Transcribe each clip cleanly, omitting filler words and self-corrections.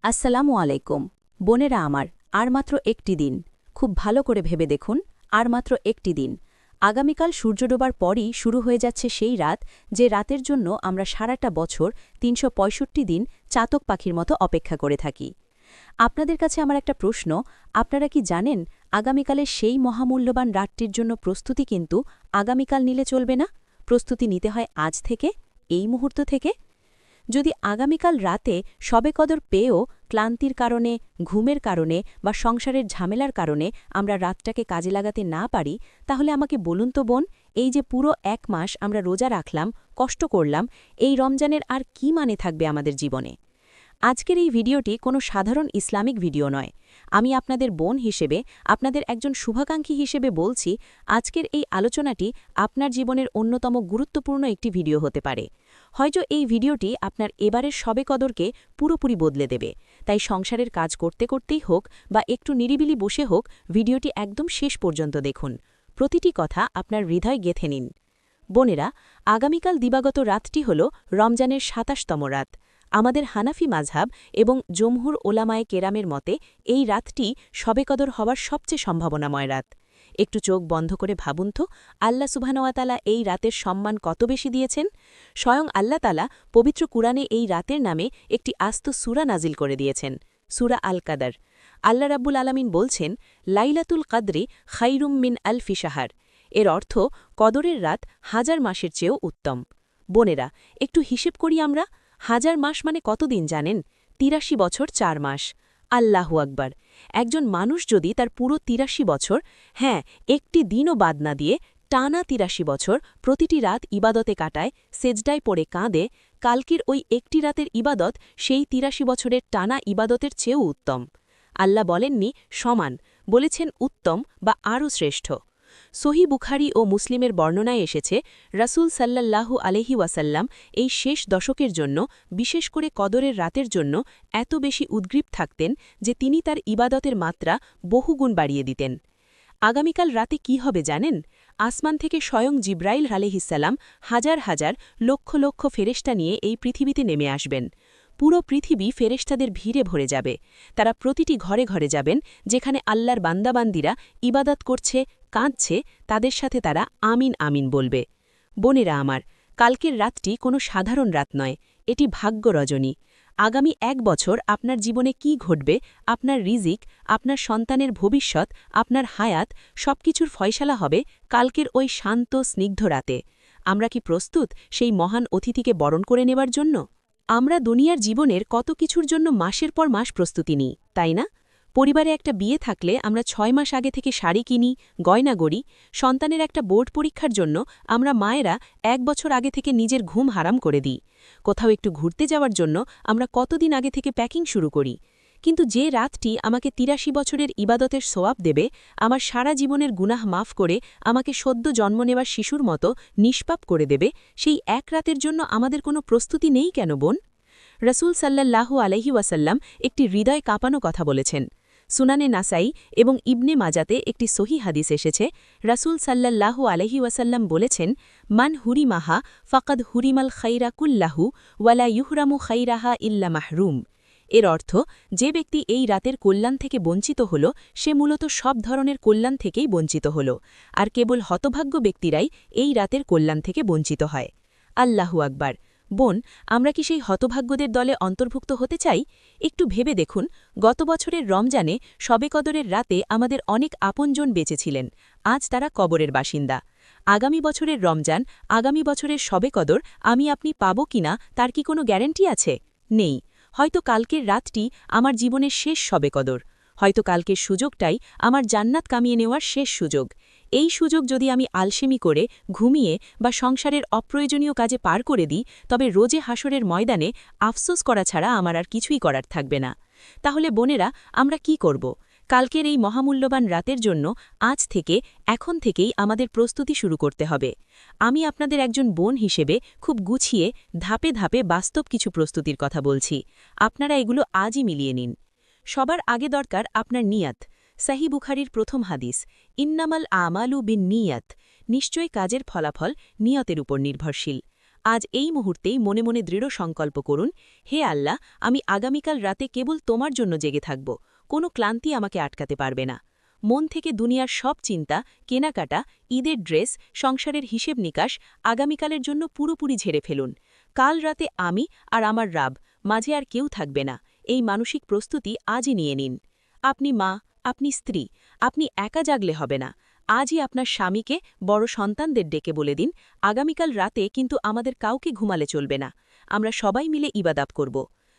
আসসালামু আলাইকুম বোনেরা আমার আর মাত্র একটি দিন খুব ভালো করে ভেবে দেখুন আর মাত্র একটি দিন আগামীকাল সূর্য ডোবার পরই শুরু হয়ে যাচ্ছে সেই রাত যে রাতের জন্য আমরা সারাটা বছর ৩৬৫ দিন চাতক পাখির মতো অপেক্ষা করে থাকি আপনাদের কাছে আমার একটা প্রশ্ন আপনারা কি জানেন আগামীকালের সেই মহামূল্যবান রাতটির জন্য প্রস্তুতি কিন্তু আগামীকাল নিলে চলবে না প্রস্তুতি নিতে হয় আজ থেকে এই মুহূর্ত থেকে যদি আগামীকাল রাতে শবে কদর পেয়েও ক্লান্তির কারণে ঘুমের কারণে বা সংসারের ঝামেলার কারণে আমরা রাতটাকে কাজে লাগাতে না পারি তাহলে আমাকে বলুন তো বোন এই যে পুরো ১ মাস আমরা রোজা রাখলাম কষ্ট করলাম এই রমজানের আর কি মানে থাকবে আমাদের জীবনে আজকের এই ভিডিওটি কোনো সাধারণ ইসলামিক ভিডিও নয় আমি আপনাদের বোন হিসেবে আপনাদের একজন শুভাকাঙ্ক্ষী হিসেবে বলছি আজকের এই আলোচনাটি আপনার জীবনের অন্যতম গুরুত্বপূর্ণ একটি ভিডিও হতে পারে হয়তো এই ভিডিওটি আপনার এবারের শবে কদরকে পুরোপুরি বদলে দেবে তাই সংসারের কাজ করতে করতেই হোক বা একটু নিরিবিলি বসে হোক ভিডিওটি একদম শেষ পর্যন্ত দেখুন প্রতিটি কথা আপনার হৃদয় গেঁথে নিন বোনেরা আগামীকাল দিবাগত রাতটি হল রমজানের ২৭তম রাত আমাদের হানাফি মাযহাব এবং জমহুর ওলামায়ে কেরামের মতে এই রাতটি শবে কদর হওয়ার সবচেয়ে সম্ভাবনাময় রাত একটু চোখ বন্ধ করে ভাবুন তো আল্লাহ সুবহানাহু ওয়া তাআলা এই রাতের সম্মান কত বেশি দিয়েছেন স্বয়ং আল্লাহ তাআলা পবিত্র কুরআনে এই রাতের নামে একটি আস্ত সূরা নাজিল করে দিয়েছেন সূরা আল কাদর আল্লাহ রাব্বুল আলামিন বলছেন লাইলাতুল কদরি খায়রুম মিন আলফি শাহর এর অর্থ কদরের রাত হাজার মাসের চেয়েও উত্তম বোনেরা একটু হিসেব করি আমরা হাজার মাস মানে কতদিন জানেন ৮৩ বছর ৪ মাস আল্লাহু আকবার একজন মানুষ যদি তার পুরো ৮৩ বছর হ্যাঁ একটি দিনও বাদ না দিয়ে টানা ৮৩ বছর প্রতিটি রাত ইবাদতে কাটায় সেজদায় পড়ে কাঁদে কালকির ওই একটি রাতের ইবাদত সেই ৮৩ বছরের টানা ইবাদতের চেয়েও উত্তম আল্লাহ বলেননি সমান বলেছেন উত্তম বা আরও শ্রেষ্ঠ সহি বুখারি ও মুসলিমের বর্ণনায় এসেছে রাসূল সাল্লাল্লাহু আলাইহি ওয়াসাল্লাম এই শেষ দশকের জন্য বিশেষ করে কদরের রাতের জন্য এত বেশি উদ্গ্রীব থাকতেন যে তিনি তার ইবাদতের মাত্রা বহুগুণ বাড়িয়ে দিতেন আগামীকাল রাতে কি হবে জানেন আসমান থেকে স্বয়ং জিব্রাইল আলাইহিসসালাম হাজার হাজার লক্ষ লক্ষ ফেরেশতা নিয়ে এই পৃথিবীতে নেমে আসবেন পুরো পৃথিবী ফেরেশতাদের ভিড়ে ভরে যাবে তারা প্রতিটি ঘরে ঘরে যাবেন যেখানে আল্লাহর বান্দাবান্দিরা ইবাদত করছে কাঁদছে তাদের সাথে তারা আমিন আমিন বলবে বোনেরা আমার কালকের রাতটি কোনো সাধারণ রাত নয় এটি ভাগ্য রজনী আগামী ১ বছর আপনার জীবনে কি ঘটবে আপনার রিজিক আপনার সন্তানের ভবিষ্যৎ আপনার হায়াত সবকিছুর ফয়সালা হবে কালকের ওই শান্ত স্নিগ্ধ রাতে আমরা কি প্রস্তুত সেই মহান অতিথিকে বরণ করে নেবার জন্য আমরা দুনিয়ার জীবনের কত কিছুর জন্য মাসের পর মাস প্রস্তুতি নিই তাই না পরিবারে একটা বিয়ে থাকলে আমরা ৬ মাস আগে থেকে শাড়ি কিনি গয়না গড়ি সন্তানের একটা বোর্ড পরীক্ষার জন্য আমরা মায়েরা ১ বছর আগে থেকে নিজের ঘুম হারাম করে দিই কোথাও একটু ঘুরতে যাওয়ার জন্য আমরা কতদিন আগে থেকে প্যাকিং শুরু করি কিন্তু যে রাতটি আমাকে ৮৩ বছরের ইবাদতের সোয়াব দেবে আমার সারা জীবনের গুনাহ মাফ করে আমাকে সদ্য জন্ম নেওয়ার শিশুর মতো নিষ্পাপ করে দেবে সেই এক রাতের জন্য আমাদের কোনো প্রস্তুতি নেই কেন বোন রাসূল সাল্লাল্লাহু আলাইহি ওয়াসাল্লাম একটি হৃদয় কাঁপানো কথা বলেছেন সুনানে নাসাই এবং ইবনে মাজাতে একটি সহি হাদিস এসেছে রাসূল সাল্লাল্লাহু আলাইহি ওয়াসাল্লাম বলেছেন মান হুরিমাহা ফাকাদ হুরিমাল খাইরা কুল্লাহু ওয়ালা ইহরামু খাইরাহা ইল্লা মাহরুম এর অর্থ যে ব্যক্তি এই রাতের কল্যাণ থেকে বঞ্চিত হল সে মূলত সব ধরনের কল্যাণ থেকেই বঞ্চিত হল আর কেবল হতভাগ্য ব্যক্তিরাই এই রাতের কল্যাণ থেকে বঞ্চিত হয় আল্লাহু আকবার বোন আমরা কি সেই হতভাগ্যদের দলে অন্তর্ভুক্ত হতে চাই একটু ভেবে দেখুন গত বছরের রমজানে শবে কদরের রাতে আমাদের অনেক আপনজন বেঁচেছিলেন আজ তারা কবরের বাসিন্দা আগামী বছরের রমজান আগামী বছরের শবে কদর আমি আপনি পাব কিনা তার কি কোনো গ্যারান্টি আছে নেই হয়তো কালকের রাতটি আমার জীবনের শেষ শবে কদর হয়তো কালকের সুযোগটাই আমার জান্নাত কামিয়ে নেওয়ার শেষ সুযোগ এই সুযোগ যদি আমি আলসেমি করে ঘুমিয়ে বা সংসারের অপ্রয়োজনীয় কাজে পার করে দিই তবে রোজে হাসরের ময়দানে আফসোস করা ছাড়া আমার আর কিছুই করার থাকবে না তাহলে বোনেরা আমরা কি করব কালকের এই মহামূল্যবান রাতের জন্য আজ থেকে এখন থেকেই আমাদের প্রস্তুতি শুরু করতে হবে আমি আপনাদের একজন বোন হিসেবে খুব গুছিয়ে ধাপে ধাপে বাস্তব কিছু প্রস্তুতির কথা বলছি আপনারা এগুলো আজই মিলিয়ে নিন সবার আগে দরকার আপনার নিয়াত সহি বুখারির প্রথম হাদিস ইন্নামাল আমালু বিন নিয়াত নিশ্চয়ই কাজের ফলাফল নিয়তের উপর নির্ভরশীল আজ এই মুহূর্তেই মনে মনে দৃঢ় সংকল্প করুন, হে আল্লাহ, আমি আগামীকাল রাতে কেবল তোমার জন্য জেগে থাকব, কোনো ক্লান্তি আমাকে আটকাতে পারবে না। মন থেকে দুনিয়ার সব চিন্তা, কেনাকাটা, ঈদের ড্রেস, সংসারের হিসেব নিকাশ আগামীকালের জন্য পুরোপুরি ঝেড়ে ফেলুন। কাল রাতে আমি আর আমার রাব, মাঝে আর কেউ থাকবে না, এই মানসিক প্রস্তুতি আজই নিয়ে নিন। আপনি মা, আপনি স্ত্রী, আপনি একা জাগলে হবে না। আজই আপনার স্বামীকে, বড় সন্তানদের ডেকে বলে দিন, আগামীকাল রাতে কিন্তু আমাদের কাউকে ঘুমালে চলবে না, আমরা সবাই মিলে ইবাদাত করব।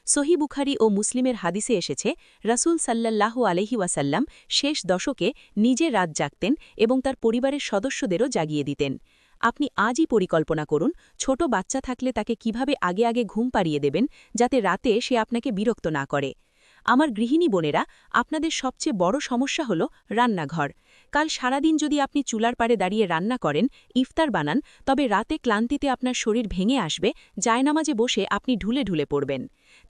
সহি বুখারি ও মুসলিমের হাদিসে এসেছে, রাসূল সাল্লাল্লাহু আলাইহি ওয়াসাল্লাম শেষ দশকে নিজে রাত জাগতেন এবং তার পরিবারের সদস্যদেরও জাগিয়ে দিতেন। আপনি আজই পরিকল্পনা করুন, ছোট বাচ্চা থাকলে তাকে কিভাবে আগে আগে ঘুম পাড়িয়ে দেবেন, যাতে রাতে সে আপনাকে বিরক্ত না করে। আমার গৃহিণী বোনেরা, আপনাদের সবচেয়ে বড় সমস্যা হল রান্নাঘর। কাল সারাদিন যদি আপনি চুলার পাড়ে দাঁড়িয়ে রান্না করেন, ইফতার বানান, তবে রাতে ক্লান্তিতে আপনার শরীর ভেঙে আসবে, জায়নামাজে বসে আপনি ঢুলে ঢুলে পড়বেন।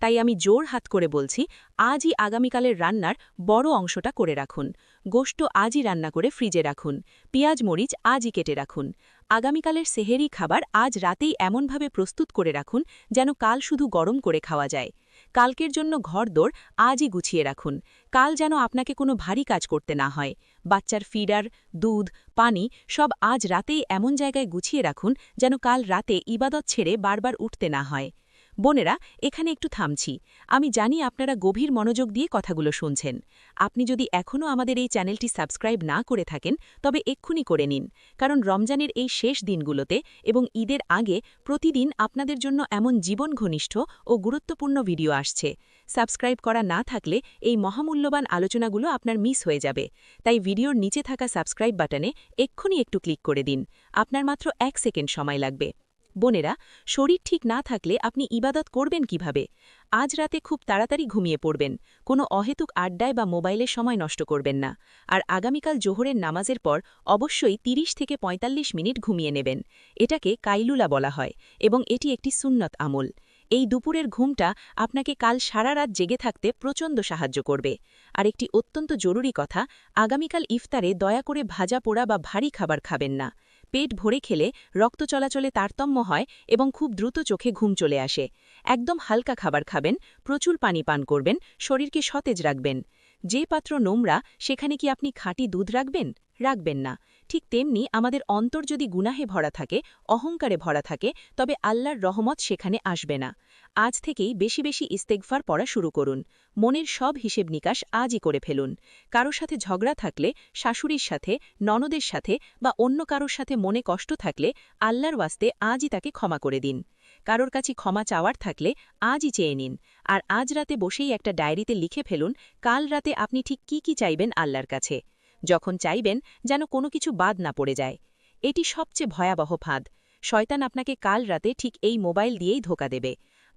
তাই আমি জোর হাত করে বলছি, আজই আগামীকালের রান্নার বড় অংশটা করে রাখুন। গোশত আজই রান্না করে ফ্রিজে রাখুন, পেঁয়াজ মরিচ আজই কেটে রাখুন। আগামীকালের সেহেরি খাবার আজ রাতেই এমনভাবে প্রস্তুত করে রাখুন যেন কাল শুধু গরম করে খাওয়া যায়। কালকের জন্য ঘরদোর আজই গুছিয়ে রাখুন, কাল যেন আপনাকে কোনো ভারী কাজ করতে না হয়। বাচ্চার ফিডার, দুধ, পানি সব আজ রাতেই এমন জায়গায় গুছিয়ে রাখুন যেন কাল রাতে ইবাদত ছেড়ে বারবার উঠতে না হয়। বোনেরা, এখানে একটু থামছি। আমি জানি আপনারা গভীর মনোযোগ দিয়ে কথাগুলো শুনছেন। আপনি যদি এখনও আমাদের এই চ্যানেলটি সাবস্ক্রাইব না করে থাকেন, তবে এক্ষুনি করে নিন, কারণ রমজানের এই শেষ দিনগুলোতে এবং ঈদের আগে প্রতিদিন আপনাদের জন্য এমন জীবন ঘনিষ্ঠ ও গুরুত্বপূর্ণ ভিডিও আসছে। সাবস্ক্রাইব করা না থাকলে এই মহামূল্যবান আলোচনাগুলো আপনার মিস হয়ে যাবে। তাই ভিডিওর নিচে থাকা সাবস্ক্রাইব বাটনে এক্ষুনি একটু ক্লিক করে দিন। আপনার মাত্র 1 সেকেন্ড সময় লাগবে। বোনেরা, শরীর ঠিক না থাকলে আপনি ইবাদত করবেন কিভাবে? আজ রাতে খুব তাড়াতাড়ি ঘুমিয়ে পড়বেন, কোনো অহেতুক আড্ডায় বা মোবাইলে সময় নষ্ট করবেন না। আর আগামীকাল জোহরের নামাজের পর অবশ্যই 30 থেকে 45 মিনিট ঘুমিয়ে নেবেন। এটাকে কাইলুলা বলা হয় এবং এটি একটি সুন্নত আমল। এই দুপুরের ঘুমটা আপনাকে কাল সারা রাত জেগে থাকতে প্রচণ্ড সাহায্য করবে। আর একটি অত্যন্ত জরুরি কথা, আগামীকাল ইফতারে দয়া করে ভাজা পোড়া বা ভারী খাবার খাবেন না। পেট ভরে খেলে রক্ত চলাচলে তারতম্য হয় এবং খুব দ্রুত চোখে ঘুম চলে আসে। একদম হালকা খাবার খাবেন, প্রচুর পানি পান করবেন, শরীরকে সতেজ রাখবেন। যে পাত্র নোংরা, সেখানে কি আপনি খাঁটি দুধ রাখবেন? রাখবেন না। ঠিক তেমনি আমাদের অন্তর যদি গুনাহে ভরা থাকে, অহংকারে ভরা থাকে, তবে আল্লাহর রহমত সেখানে আসবে না। আজ থেকেই বেশি বেশি ইস্তেগফার পড়া শুরু করুন। মনের সব হিসেব নিকাশ আজই করে ফেলুন। কারো সাথে ঝগড়া থাকলে, শাশুড়ির সাথে, ননদের সাথে বা অন্য কারোর সাথে মনে কষ্ট থাকলে আল্লাহর ওয়াস্তে আজই তাকে ক্ষমা করে দিন। কারোর কাছে ক্ষমা চাওয়ার থাকলে আজই চেয়ে নিন। আর আজ রাতে বসেই একটা ডায়েরিতে লিখে ফেলুন, কাল রাতে আপনি ঠিক কি চাইবেন আল্লাহর কাছে। যখন চাইবেন, যেন কোনো কিছু বাদ না পড়ে যায়। এটি সবচেয়ে ভয়াবহ ফাঁদ। শয়তান আপনাকে কাল রাতে ঠিক এই মোবাইল দিয়েই ধোঁকা দেবে।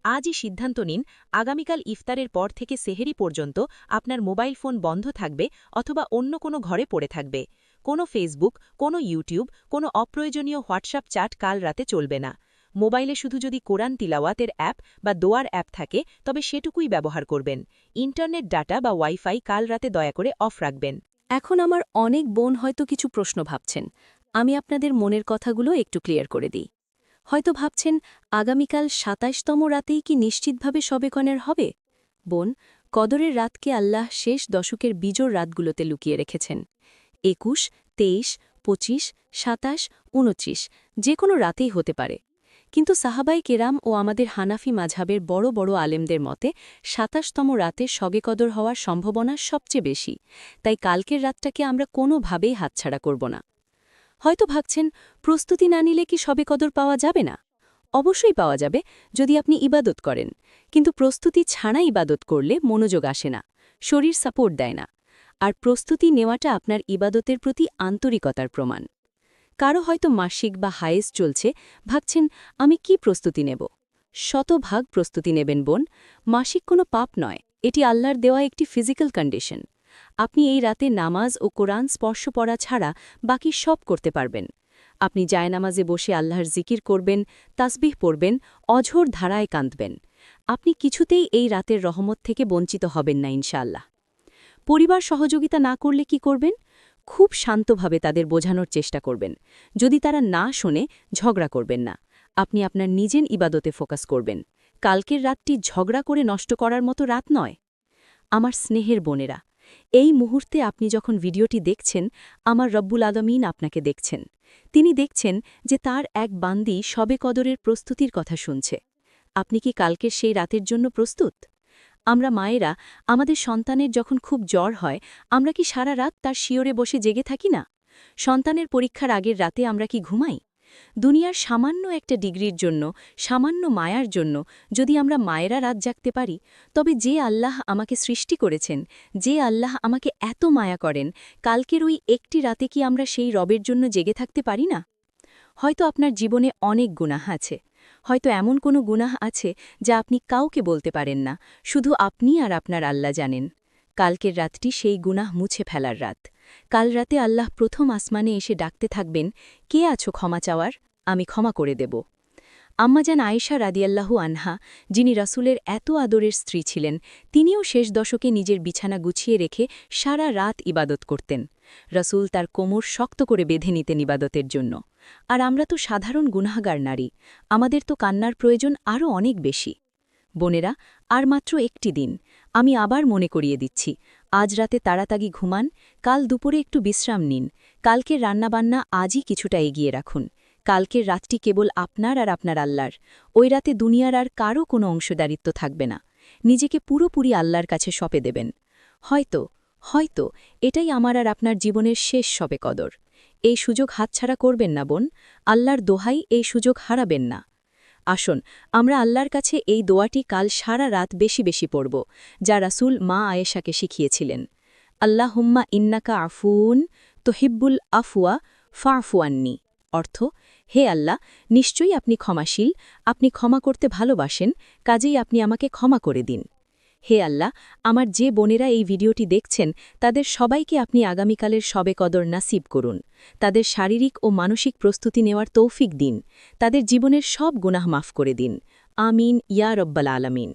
আজই সিদ্ধান্ত নিন, আগামীকাল ইফতারের পর থেকে সেহেরি পর্যন্ত আপনার মোবাইল ফোন বন্ধ থাকবে অথবা অন্য কোনো ঘরে পড়ে থাকবে। কোনো ফেসবুক, কোনো ইউটিউব, কোনো অপ্রয়োজনীয় হোয়াটসঅ্যাপ চ্যাট কাল রাতে চলবে না। মোবাইলে শুধু যদি কোরআন তিলাওয়াতের অ্যাপ বা দোয়ার অ্যাপ থাকে, তবে সেটুকুই ব্যবহার করবেন। ইন্টারনেট ডাটা বা ওয়াইফাই কাল রাতে দয়া করে অফ রাখবেন। এখন আমার অনেক বোন হয়তো কিছু প্রশ্ন ভাবছেন। আমি আপনাদের মনের কথাগুলো একটু ক্লিয়ার করে দিই। হয়তো ভাবছেন, আগামীকাল ২৭তম রাতেই কি নিশ্চিতভাবে শবে কনের হবে? বোন, কদরের রাতকে আল্লাহ শেষ দশকের বিজোড় রাতগুলোতে লুকিয়ে রেখেছেন। ২১, ২৩, ২৫, ২৭, ২৯ যে কোনো রাতেই হতে পারে। কিন্তু সাহাবাই কেরাম ও আমাদের হানাফি মাঝহাবের বড় বড় আলেমদের মতে ২৭তম রাতে শবে কদর হওয়ার সম্ভাবনা সবচেয়ে বেশি। তাই কালকের রাতটাকে আমরা কোনোভাবেই হাতছাড়া করব না। হয়তো ভাবছেন, প্রস্তুতি না নিলে কি শবে কদর পাওয়া যাবে না? অবশ্যই পাওয়া যাবে, যদি আপনি ইবাদত করেন। কিন্তু প্রস্তুতি ছাড়া ইবাদত করলে মনোযোগ আসে না, শরীর সাপোর্ট দেয় না। আর প্রস্তুতি নেওয়াটা আপনার ইবাদতের প্রতি আন্তরিকতার প্রমাণ। কারো হয়তো মাসিক বা হায়েস চলছে, ভাবছেন, আমি কি প্রস্তুতি নেব? শতভাগ প্রস্তুতি নেবেন বোন। মাসিক কোনো পাপ নয়, এটি আল্লাহর দেওয়া একটি ফিজিক্যাল কন্ডিশন। আপনি এই রাতে নামাজ ও কোরআন স্পর্শ পড়া ছাড়া বাকি সব করতে পারবেন। আপনি জায়নামাজে বসে আল্লাহর জিকির করবেন, তাসবিহ পড়বেন, অঝোর ধারায় কাঁদবেন। আপনি কিছুতেই এই রাতের রহমত থেকে বঞ্চিত হবেন না ইনশাআল্লাহ। পরিবার সহযোগিতা না করলে কি করবেন? খুব শান্তভাবে তাদের বোঝানোর চেষ্টা করবেন। যদি তারা না শোনে, ঝগড়া করবেন না। আপনি আপনার নিজের ইবাদতে ফোকাস করবেন। কালকের রাতটি ঝগড়া করে নষ্ট করার মতো রাত নয়। আমার স্নেহের বোনেরা, এই মুহূর্তে আপনি যখন ভিডিওটি দেখছেন, আমার রব্বুল আলমিন আপনাকে দেখছেন। তিনি দেখছেন যে তার এক বান্দি শবে কদরের প্রস্তুতির কথা শুনছে। আপনি কি কালকের সেই রাতের জন্য প্রস্তুত? আমরা মায়েরা আমাদের সন্তানের যখন খুব জ্বর হয়, আমরা কি সারা রাত তার শিওরে বসে জেগে থাকি না? সন্তানের পরীক্ষার আগের রাতে আমরা কি ঘুমাই? দুনিয়ার সামান্য একটা ডিগ্রির জন্য, সামান্য মায়ার জন্য যদি আমরা মায়েরা রাত জাগতে পারি, তবে যে আল্লাহ আমাকে সৃষ্টি করেছেন, যে আল্লাহ আমাকে এত মায়া করেন, কালকের ওই একটি রাতে কি আমরা সেই রবের জন্য জেগে থাকতে পারি না? হয়তো আপনার জীবনে অনেক গুনাহ আছে। হয়তো এমন কোনো গুনাহ আছে যা আপনি কাউকে বলতে পারেন না, শুধু আপনি আর আপনার আল্লাহ জানেন। কালকের রাতটি সেই গুনাহ মুছে ফেলার রাত। কাল রাতে আল্লাহ প্রথম আসমানে এসে ডাকতে থাকবেন, কে আছো ক্ষমা চাওয়ার? আমি ক্ষমা করে দেব। আম্মাজান আয়েশা রাদিয়াল্লাহু আনহা, যিনি রাসূলের এত আদরের স্ত্রী ছিলেন, তিনিও শেষ দশকে নিজের বিছানা গুছিয়ে রেখে সারা রাত ইবাদত করতেন। রাসূল তার কোমর শক্ত করে বেঁধে নিতেন ইবাদতের জন্য। আর আমরা তো সাধারণ গুনাহগার নারী, আমাদের তো কান্নার প্রয়োজন আরও অনেক বেশি। বোনেরা, আর মাত্র একটি দিন। আমি আবার মনে করিয়ে দিচ্ছি, আজ রাতে তাড়াতাড়ি ঘুমান, কাল দুপুরে একটু বিশ্রাম নিন, কালকের রান্নাবান্না আজই কিছুটা এগিয়ে রাখুন। কালকের রাতটি কেবল আপনার আর আপনার আল্লাহর। ওই রাতে দুনিয়ার আর কারও কোনো অংশদারিত্ব থাকবে না। নিজেকে পুরোপুরি আল্লাহর কাছে সঁপে দেবেন। হয়তো এটাই আমার আর আপনার জীবনের শেষ শবে কদর। এই সুযোগ হাতছাড়া করবেন না বোন, আল্লাহর দোহাই এই সুযোগ হারাবেন না। আসুন, আমরা আল্লাহর কাছে এই দোয়াটি কাল সারা রাত বেশি বেশি পড়ব, যা রাসূল মা আয়েশাকে শিখিয়েছিলেন। আল্লাহুম্মা ইন্নাকা আফুন তুহিব্বুল আফওয়া ফা'ফু আন্নি। অর্থ, হে আল্লাহ, নিশ্চয়ই আপনি ক্ষমাশীল, আপনি ক্ষমা করতে ভালোবাসেন, কাজেই আপনি আমাকে ক্ষমা করে দিন। হে আল্লাহ, আমার যে বোনেরা এই ভিডিওটি দেখছেন, তাদের সবাইকে আপনি আগামীকালের শবে কদর নাসিব করুন। তাদের শারীরিক ও মানসিক প্রস্তুতি নেওয়ার তৌফিক দিন, তাদের জীবনের সব গুনাহ মাফ করে দিন। আমিন ইয়া রব্বাল আলামিন।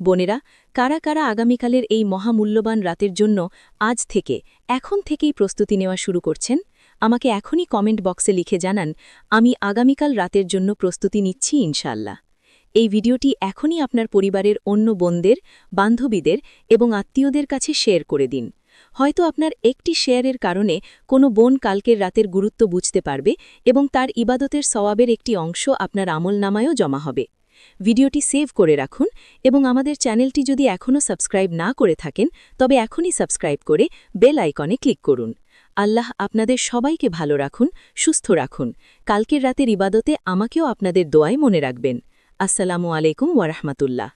বোনেরা, কারা কারা আগামীকালের এই মহামূল্যবান রাতের জন্য আজ থেকে, এখন থেকেই প্রস্তুতি নেওয়া শুরু করছেন? আমাকে এখনই কমেন্ট বক্সে লিখে জানান, আমি আগামীকাল রাতের জন্য প্রস্তুতি নিচ্ছি ইনশাআল্লাহ। এই ভিডিওটি এখনই আপনার পরিবারের অন্য বোনদের, বান্ধবীদের এবং আত্মীয়দের কাছে শেয়ার করে দিন। হয়তো আপনার একটি শেয়ারের কারণে কোনো বোন কালকের রাতের গুরুত্ব বুঝতে পারবে এবং তার ইবাদতের সওয়াবের একটি অংশ আপনার আমলনামায়ও জমা হবে। ভিডিওটি সেভ করে রাখুন এবং আমাদের চ্যানেলটি যদি এখনও সাবস্ক্রাইব না করে থাকেন, তবে এখনই সাবস্ক্রাইব করে বেল আইকনে ক্লিক করুন। আল্লাহ আপনাদের সবাইকে ভালো রাখুন, সুস্থ রাখুন। কালকের রাতের ইবাদতে আমাকেও আপনাদের দোয়ায় মনে রাখবেন। আসসালামু আলাইকুম ওয়া রাহমাতুল্লাহ।